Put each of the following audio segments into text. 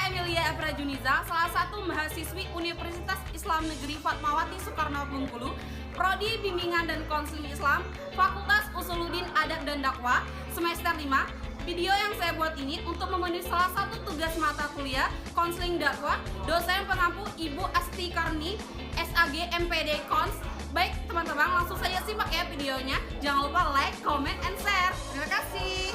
Emilia Efra Juniza, salah satu mahasiswi Universitas Islam Negeri Fatmawati Soekarno Bengkulu, Prodi Bimbingan dan Konseling Islam, Fakultas Usuluddin Adab dan Dakwah, semester 5. Video yang saya buat ini untuk memenuhi salah satu tugas mata kuliah Konseling Dakwah, dosen pengampu Ibu Asti Karni, SAG MPD Kons. Baik teman-teman, langsung saja simak ya videonya. Jangan lupa like, comment, and share. Terima kasih.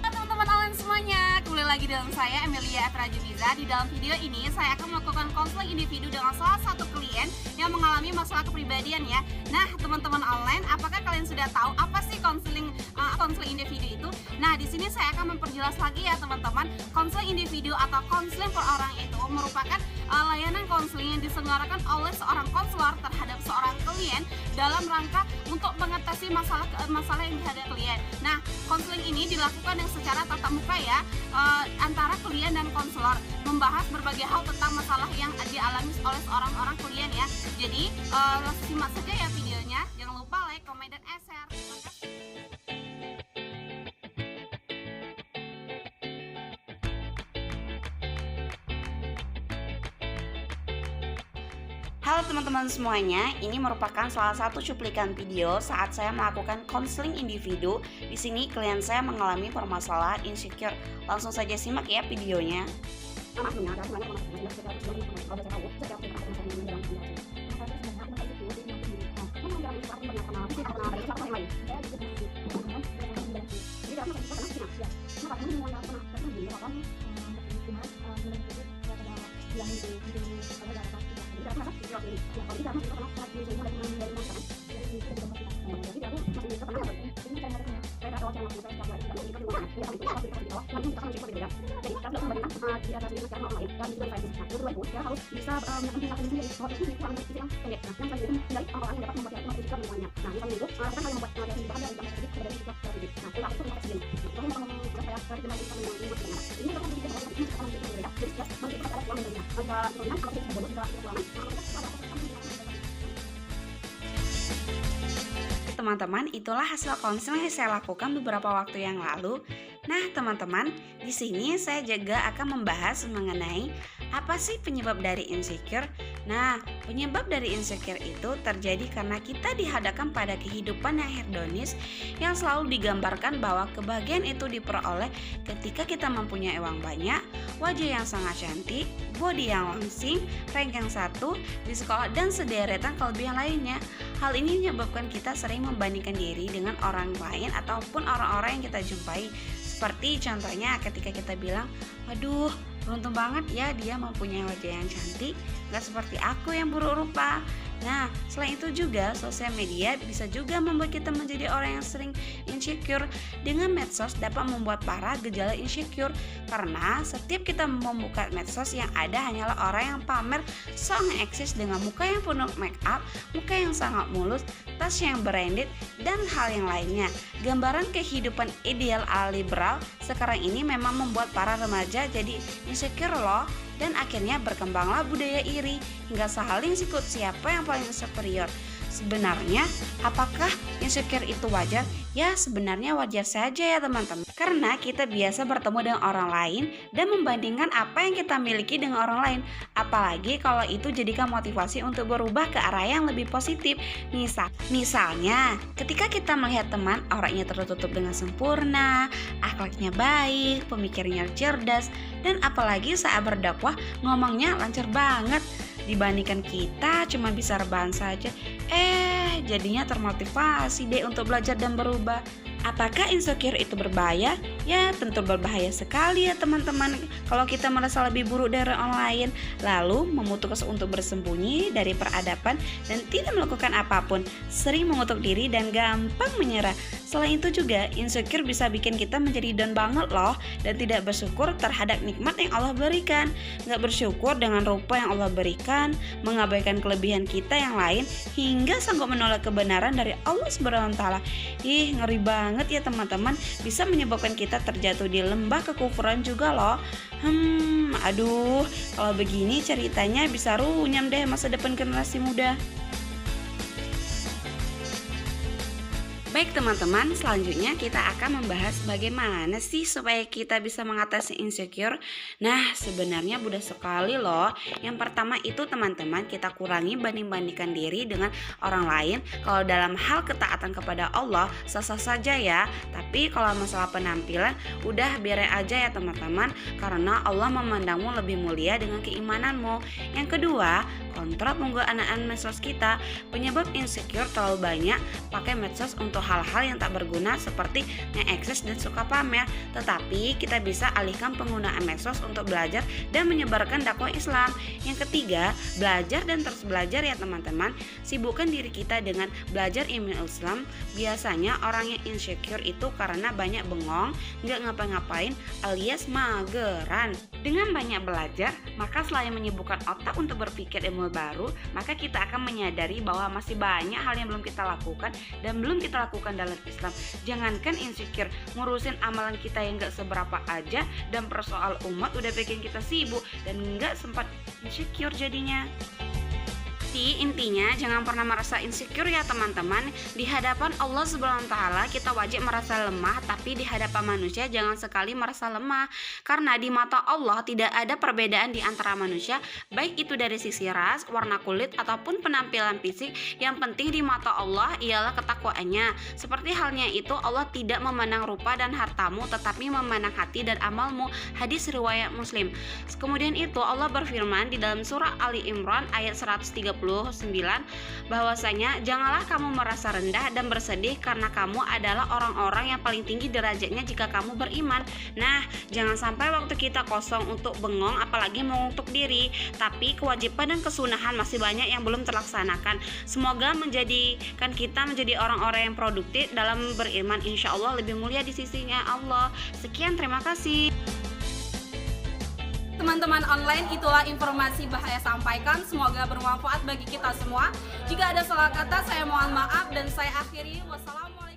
Teman-teman online semuanya, kembali lagi dengan saya Emilia Efra Juniza. Di dalam video ini saya akan melakukan konseling individu dengan salah satu klien yang mengalami masalah kepribadian ya. Nah teman-teman online, apakah kalian sudah tahu apa sih konseling individu itu? Nah di sini saya akan memperjelas lagi ya teman-teman. Konseling individu atau konseling per orang itu merupakan layanan konseling yang diselenggarakan oleh seorang konselor terhadap seorang klien dalam rangka untuk mengatasi masalah yang dihadapi klien. Nah konseling ini dilakukan yang secara tatap muka ya, antara klien dan konselor, membahas berbagai hal tentang masalah yang dialami oleh seorang klien ya. Jadi simak saja ya videonya. Jangan lupa like, comment, dan share. Terima kasih. Halo teman-teman semuanya, ini merupakan salah satu cuplikan video saat saya melakukan konseling individu. Di sini klien saya mengalami permasalahan insecure. Langsung saja simak ya videonya. Teman-teman, itulah hasil konseling yang saya lakukan beberapa waktu yang lalu. Nah, teman-teman, di sini saya juga akan membahas mengenai apa sih penyebab dari insecure. Nah, penyebab dari insecure itu terjadi karena kita dihadapkan pada kehidupan yang hedonis yang selalu digambarkan bahwa kebahagiaan itu diperoleh ketika kita mempunyai uang banyak, wajah yang sangat cantik, body yang langsing, rank yang 1 di sekolah, dan sederetan kelebihan lainnya. Hal ini menyebabkan kita sering membandingkan diri dengan orang lain ataupun orang-orang yang kita jumpai. Seperti contohnya ketika kita bilang, aduh beruntung banget ya dia mempunyai wajah yang cantik, gak seperti aku yang buruk rupa. Nah, selain itu juga sosial media bisa juga membuat kita menjadi orang yang sering insecure. Dengan medsos dapat membuat parah gejala insecure, karena setiap kita membuka medsos yang ada hanyalah orang yang pamer sok eksis dengan muka yang penuh make up, muka yang sangat mulus, tas yang branded, dan hal yang lainnya. Gambaran kehidupan ideal ala liberal sekarang ini memang membuat para remaja jadi insecure loh. Dan akhirnya berkembanglah budaya iri hingga saling sikut siapa yang paling superior. Sebenarnya apakah insecure itu wajar? Ya sebenarnya wajar saja ya teman-teman, karena kita biasa bertemu dengan orang lain dan membandingkan apa yang kita miliki dengan orang lain. Apalagi kalau itu jadikan motivasi untuk berubah ke arah yang lebih positif. Misalnya ketika kita melihat teman orangnya tertutup dengan sempurna, akhlaknya baik, pemikirannya cerdas, dan apalagi saat berdakwah ngomongnya lancar banget, dibandingkan kita cuma bisa rebahan saja, jadinya termotivasi deh untuk belajar dan berubah. Apakah insecure itu berbahaya? Ya tentu berbahaya sekali ya teman-teman. Kalau kita merasa lebih buruk dari orang lain, lalu memutuskan untuk bersembunyi dari peradaban dan tidak melakukan apapun, sering mengutuk diri dan gampang menyerah. Selain itu juga insecure bisa bikin kita menjadi down banget loh, dan tidak bersyukur terhadap nikmat yang Allah berikan. Gak bersyukur dengan rupa yang Allah berikan, mengabaikan kelebihan kita yang lain, hingga sanggup menolak kebenaran dari Allah SWT. Ngeri banget ya teman-teman, bisa menyebabkan kita terjatuh di lembah kekufuran juga loh. Aduh, kalau begini ceritanya bisa runyam deh masa depan generasi muda. Baik teman-teman, selanjutnya kita akan membahas bagaimana sih supaya kita bisa mengatasi insecure. Nah, sebenarnya mudah sekali loh. Yang pertama itu teman-teman, kita kurangi banding-bandingkan diri dengan orang lain. Kalau dalam hal ketaatan kepada Allah, sah-sah saja ya. Tapi kalau masalah penampilan, udah biarin aja ya teman-teman. Karena Allah memandangmu lebih mulia dengan keimananmu. Yang kedua, kontrol penggunaan medsos kita. Penyebab insecure terlalu banyak pakai medsos untuk hal-hal yang tak berguna seperti nge-eksis dan suka pamer. Tetapi kita bisa alihkan penggunaan medsos untuk belajar dan menyebarkan dakwah Islam. Yang ketiga, belajar dan terus belajar ya teman-teman. Sibukkan diri kita dengan belajar ilmu Islam. Biasanya orang yang insecure itu karena banyak bengong, nggak ngapa-ngapain alias mageran. Dengan banyak belajar, maka selain menyibukkan otak untuk berpikir ilmu baru, maka kita akan menyadari bahwa masih banyak hal yang belum kita lakukan dan belum kita lakukan dalam Islam. Jangankan insecure, ngurusin amalan kita yang gak seberapa aja dan persoal umat udah bikin kita sibuk dan gak sempat insecure jadinya. Intinya jangan pernah merasa insecure ya teman-teman. Di hadapan Allah Subhanahu wa taala kita wajib merasa lemah, tapi di hadapan manusia jangan sekali merasa lemah. Karena di mata Allah tidak ada perbedaan di antara manusia, baik itu dari sisi ras, warna kulit ataupun penampilan fisik. Yang penting di mata Allah ialah ketakwaannya. Seperti halnya itu, Allah tidak memandang rupa dan hartamu, tetapi memandang hati dan amalmu. Hadis riwayat Muslim. Kemudian itu Allah berfirman di dalam surah Ali Imran ayat 139 bahwasanya janganlah kamu merasa rendah dan bersedih karena kamu adalah orang-orang yang paling tinggi derajatnya jika kamu beriman. Nah, jangan sampai waktu kita kosong untuk bengong apalagi mengutuk diri, tapi kewajiban dan kesunahan masih banyak yang belum terlaksanakan. Semoga menjadikan kita menjadi orang-orang yang produktif dalam beriman, insya Allah lebih mulia di sisinya Allah. Sekian, terima kasih. Teman-teman online, itulah informasi bahaya sampaikan. Semoga bermanfaat bagi kita semua. Jika ada salah kata, saya mohon maaf dan saya akhiri. Wassalamualaikum.